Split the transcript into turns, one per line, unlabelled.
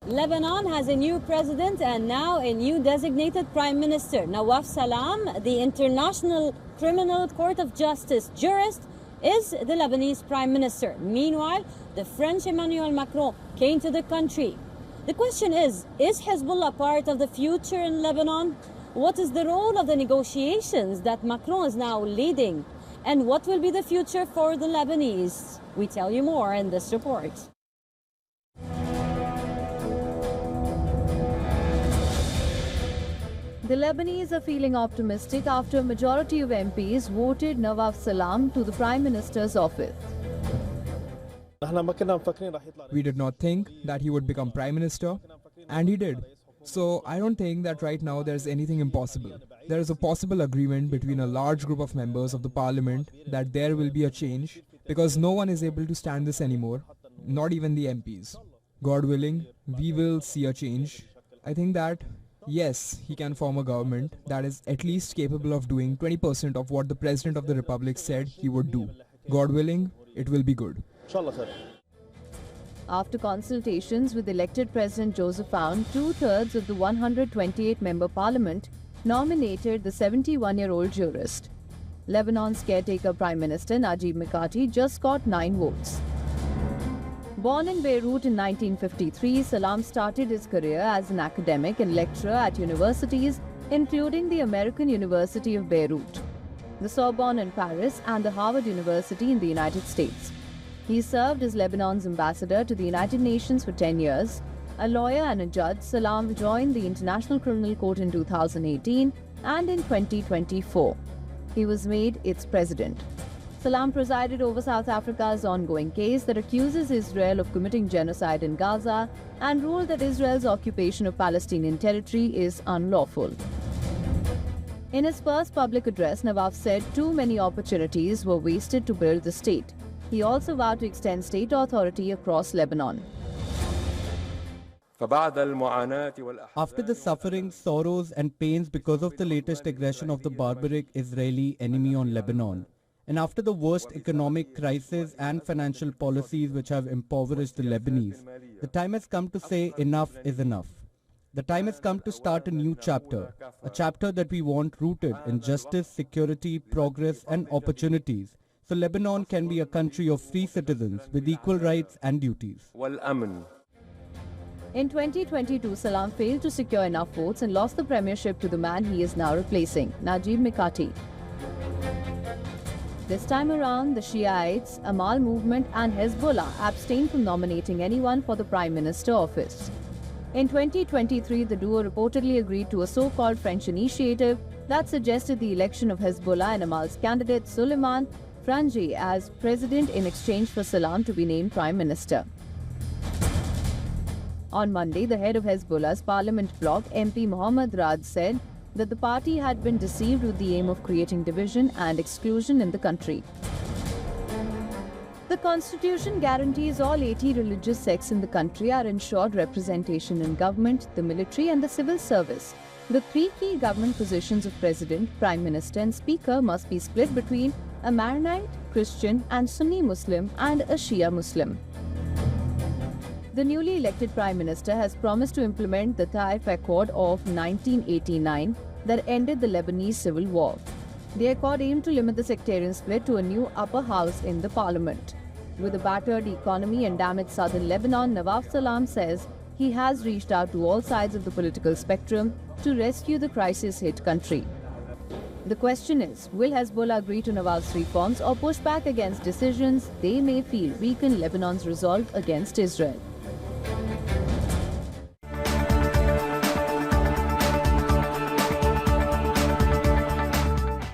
Lebanon has a new president and now a new designated prime minister. Nawaf Salam, the International Criminal Court of Justice jurist, is the Lebanese prime minister. Meanwhile, the French Emmanuel Macron came to the country. The question is Hezbollah part of the future in Lebanon? What is the role of the negotiations that Macron is now leading? And what will be the future for the Lebanese? We tell you more in this report. The Lebanese are feeling optimistic after a majority of MPs voted Nawaf Salam to the Prime Minister's office.
We did not think that he would become Prime Minister, and he did. So I don't think that right now there's anything impossible. There is a possible agreement between a large group of members of the parliament that there will be a change, because no one is able to stand this anymore, not even the MPs. God willing, we will see a change. I think that yes, he can form a government that is at least capable of doing 20% of what the President of the Republic said he would do. God willing, it will be good.
After consultations with elected President Joseph Aoun, 2/3 of the 128-member parliament nominated the 71-year-old jurist. Lebanon's caretaker Prime Minister Najib Mikati just got 9 votes. Born in Beirut in 1953, Salam started his career as an academic and lecturer at universities, including the American University of Beirut, the Sorbonne in Paris, and the Harvard University in the United States. He served as Lebanon's ambassador to the United Nations for 10 years. A lawyer and a judge, Salam joined the International Criminal Court in 2018, and in 2024, he was made its president. Salam presided over South Africa's ongoing case that accuses Israel of committing genocide in Gaza and ruled that Israel's occupation of Palestinian territory is unlawful. In his first public address, Nawaf said too many opportunities were wasted to build the state. He also vowed to extend state authority across Lebanon.
After the suffering, sorrows and pains because of the latest aggression of the barbaric Israeli enemy on Lebanon, and after the worst economic crisis and financial policies which have impoverished the Lebanese, the time has come to say enough is enough. The time has come to start a new chapter, a chapter that we want rooted in justice, security, progress and opportunities, so Lebanon can be a country of free citizens with equal rights and duties.
In 2022, Salam failed to secure enough votes and lost the premiership to the man he is now replacing, Najib Mikati. This time around, the Shiites, Amal movement and Hezbollah abstained from nominating anyone for the Prime Minister office. In 2023, the duo reportedly agreed to a so-called French initiative that suggested the election of Hezbollah and Amal's candidate Suleiman Frangi as president in exchange for Salam to be named Prime Minister. On Monday, the head of Hezbollah's parliament bloc, MP Mohammad Raad, said that the party had been deceived with the aim of creating division and exclusion in the country. The constitution guarantees all 80 religious sects in the country are ensured representation in government, the military and the civil service. The 3 key government positions of president, prime minister and speaker must be split between a Maronite, Christian and Sunni Muslim and a Shia Muslim. The newly elected Prime Minister has promised to implement the Taif Accord of 1989 that ended the Lebanese civil war. The accord aimed to limit the sectarian split to a new upper house in the parliament. With a battered economy and damaged southern Lebanon, Nawaf Salam says he has reached out to all sides of the political spectrum to rescue the crisis-hit country. The question is, will Hezbollah agree to Nawaf's reforms or push back against decisions they may feel weaken Lebanon's resolve against Israel?